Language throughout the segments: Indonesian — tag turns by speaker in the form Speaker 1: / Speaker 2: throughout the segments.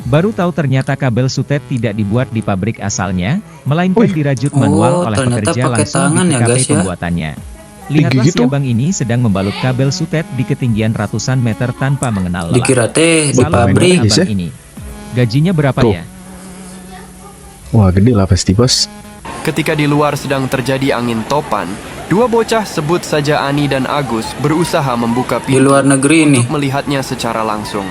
Speaker 1: Baru tahu ternyata kabel sutet tidak dibuat di pabrik asalnya, melainkan dirajut manual oleh
Speaker 2: ternyata
Speaker 1: pekerja
Speaker 2: pakai
Speaker 1: langsung
Speaker 2: tangan
Speaker 1: di
Speaker 2: ya,
Speaker 1: TKP
Speaker 2: guys, ya.
Speaker 1: pembuatannya. Lihatlah si
Speaker 3: gitu?
Speaker 1: abang ini sedang membalut kabel sutet di ketinggian ratusan meter tanpa mengenal lelah.
Speaker 2: Dikira teh di
Speaker 1: Salut
Speaker 2: pabrik.
Speaker 1: buat abang ini. Gajinya berapa
Speaker 3: Tuh.
Speaker 1: ya?
Speaker 3: Wah, gede lah pasti, bos.
Speaker 4: Ketika di luar sedang terjadi angin topan, dua bocah sebut saja Ani dan Agus berusaha membuka
Speaker 2: Di
Speaker 4: pintu
Speaker 2: luar negeri nih.
Speaker 4: untuk melihatnya secara langsung.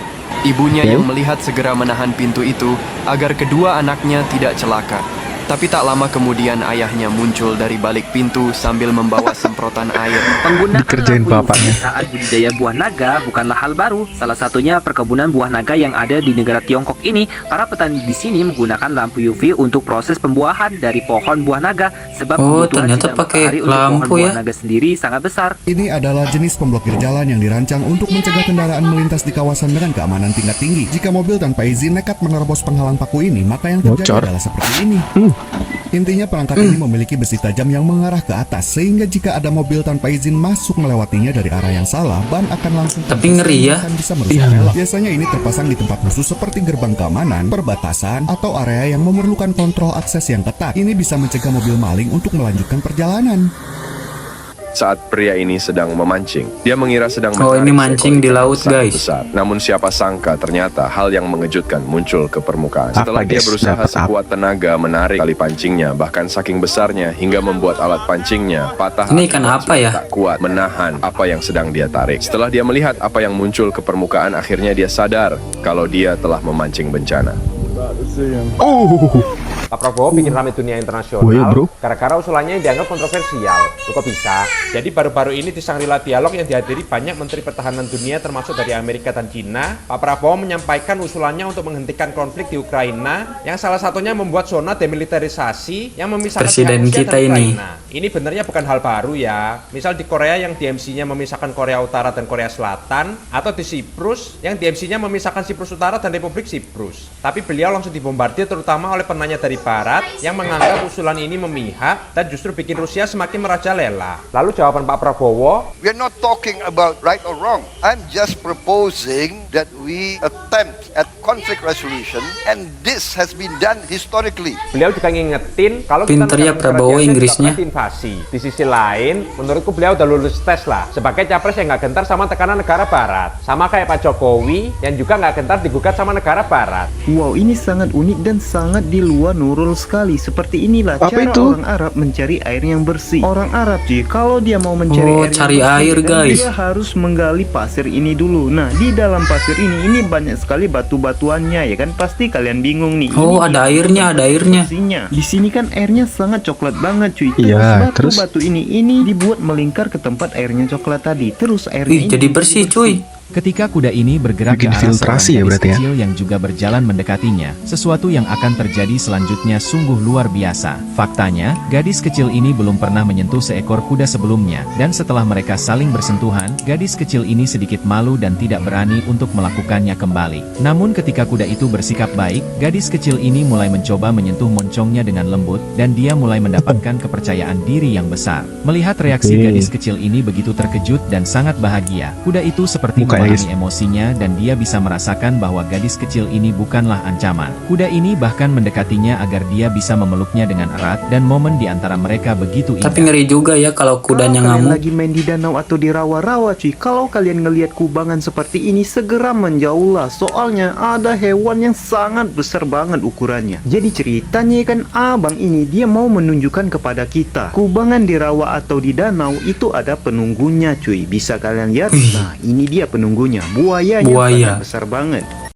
Speaker 4: Ibunya yang melihat segera menahan pintu itu agar kedua anaknya tidak celaka. Tapi tak lama kemudian ayahnya muncul dari balik pintu sambil membawa semprotan air.
Speaker 5: Penggunaan
Speaker 3: Dikerjain
Speaker 5: lampu UV
Speaker 3: bapaknya.
Speaker 5: saat budidaya buah naga bukanlah hal baru. Salah satunya perkebunan buah naga yang ada di negara Tiongkok ini. Para petani di sini menggunakan lampu UV untuk proses pembuahan dari pohon buah naga, sebab
Speaker 2: Oh,
Speaker 5: kebutuhan
Speaker 2: ternyata
Speaker 5: sinar
Speaker 2: pakai
Speaker 5: matahari untuk
Speaker 2: lampu
Speaker 5: pohon buah
Speaker 2: ya.
Speaker 5: naga sendiri sangat besar.
Speaker 6: Ini adalah jenis pemblokir jalan yang dirancang untuk mencegah kendaraan melintas di kawasan dengan keamanan tingkat tinggi. Jika mobil tanpa izin nekat menerobos penghalang paku ini, maka yang terjadi
Speaker 3: Bocor.
Speaker 6: adalah seperti ini. Intinya perangkat ini memiliki besi tajam yang mengarah ke atas, sehingga jika ada mobil tanpa izin masuk melewatinya dari arah yang salah, ban akan langsung
Speaker 2: Tapi ngeri ya.
Speaker 6: akan bisa merusak rela. Biasanya ini terpasang di tempat khusus seperti gerbang keamanan, perbatasan, atau area yang memerlukan kontrol akses yang ketat. Ini bisa mencegah mobil maling untuk melanjutkan perjalanan.
Speaker 7: Saat pria ini sedang memancing, dia mengira sedang
Speaker 2: Oh, ini
Speaker 7: menarik
Speaker 2: mancing
Speaker 7: seekor
Speaker 2: di
Speaker 7: ikan
Speaker 2: laut,
Speaker 7: sangat
Speaker 2: guys.
Speaker 7: besar. Namun siapa sangka ternyata hal yang mengejutkan muncul ke permukaan. Setelah
Speaker 3: Apa,
Speaker 7: dia
Speaker 3: guys?
Speaker 7: berusaha
Speaker 3: Dapat apa?
Speaker 7: sekuat tenaga menarik tali pancingnya, bahkan saking besarnya hingga membuat alat pancingnya patah.
Speaker 2: Ini ikan
Speaker 7: akibat
Speaker 2: apa ya?
Speaker 7: Tak kuat menahan apa yang sedang dia tarik. Setelah dia melihat apa yang muncul ke permukaan, akhirnya dia sadar kalau dia telah memancing bencana.
Speaker 8: Pak Prabowo bikin rame dunia internasional
Speaker 3: Oh iya, bro.
Speaker 8: gara-gara usulannya yang dianggap kontroversial. Loh, kok bisa? Jadi baru-baru ini di Shangri-La Dialog yang dihadiri banyak menteri pertahanan dunia termasuk dari Amerika dan Cina, Pak Prabowo menyampaikan usulannya untuk menghentikan konflik di Ukraina yang salah satunya membuat zona demilitarisasi yang memisahkan
Speaker 2: Presiden
Speaker 8: pihak Rusia
Speaker 2: kita
Speaker 8: dan
Speaker 2: ini.
Speaker 8: Ukraina. Ini benarnya bukan hal baru ya. Misal di Korea yang DMZ-nya memisahkan Korea Utara dan Korea Selatan, atau di Siprus yang DMZ-nya memisahkan Siprus Utara dan Republik Siprus. Tapi beliau langsung dibombardir terutama oleh penanya dari Barat yang menganggap usulan ini memihak dan justru bikin Rusia semakin merajalela. Lalu jawaban Pak Prabowo,
Speaker 9: We are not talking about right or wrong. I'm just proposing that we attempt at conflict resolution, and this has been done historically.
Speaker 8: beliau juga ngingetin kalau kita
Speaker 2: Pinter ya
Speaker 8: negara
Speaker 2: Prabowo
Speaker 8: biasa
Speaker 2: Inggrisnya.
Speaker 8: juga pernah diinvasi. Di sisi lain, menurutku beliau udah lulus tes lah sebagai capres yang nggak gentar sama tekanan negara Barat. Sama kayak Pak Jokowi yang juga nggak gentar digugat sama negara Barat.
Speaker 10: Wow, ini sangat unik dan sangat di luar nurul sekali. Seperti inilah
Speaker 3: Apa
Speaker 10: cara
Speaker 3: itu?
Speaker 10: orang Arab mencari air yang bersih. Orang Arab cuy, kalau dia mau mencari
Speaker 2: Oh,
Speaker 10: air yang
Speaker 2: cari
Speaker 10: bersih,
Speaker 2: air,
Speaker 10: kan
Speaker 2: guys.
Speaker 10: dia harus menggali pasir ini dulu. Nah, di dalam pasir ini banyak sekali batu-batuannya ya kan. Pasti kalian bingung nih.
Speaker 2: Oh,
Speaker 10: Ini
Speaker 2: ada
Speaker 10: dia
Speaker 2: airnya, ada airnya.
Speaker 10: bersihnya. Di sini kan airnya sangat coklat banget cuy.
Speaker 3: Iya, terus?
Speaker 10: batu-batu ini dibuat melingkar ke tempat airnya coklat tadi. Terus airnya
Speaker 2: Wih,
Speaker 10: ini
Speaker 2: jadi bersih cuy.
Speaker 1: Ketika kuda ini bergerak
Speaker 3: Bikin
Speaker 1: ke arah
Speaker 3: filtrasi
Speaker 1: seorang
Speaker 3: ya
Speaker 1: gadis
Speaker 3: berarti ya?
Speaker 1: kecil yang juga berjalan mendekatinya, sesuatu yang akan terjadi selanjutnya sungguh luar biasa. Faktanya, gadis kecil ini belum pernah menyentuh seekor kuda sebelumnya, dan setelah mereka saling bersentuhan, gadis kecil ini sedikit malu dan tidak berani untuk melakukannya kembali. Namun ketika kuda itu bersikap baik, gadis kecil ini mulai mencoba menyentuh moncongnya dengan lembut, dan dia mulai mendapatkan kepercayaan diri yang besar. Melihat reaksi
Speaker 3: Oke.
Speaker 1: gadis kecil ini begitu terkejut dan sangat bahagia, kuda itu seperti
Speaker 3: Mukanya, guys.
Speaker 1: memahami emosinya dan dia bisa merasakan bahwa gadis kecil ini bukanlah ancaman. Kuda ini bahkan mendekatinya agar dia bisa memeluknya dengan erat dan momen di antara mereka begitu indah.
Speaker 2: Tapi ngeri juga ya kalau kudanya
Speaker 10: Kalau kalian
Speaker 2: ngamuk.
Speaker 10: lagi main di danau atau di rawa-rawa cuy, kalau kalian ngelihat kubangan seperti ini segera menjauhlah, soalnya ada hewan yang sangat besar banget ukurannya. Jadi ceritanya kan abang ini dia mau menunjukkan kepada kita kubangan di rawa atau di danau itu ada penunggunya cuy. Bisa kalian lihat? Nah, ini dia penunggunya, buayanya
Speaker 2: Buaya.
Speaker 10: sangat besar banget.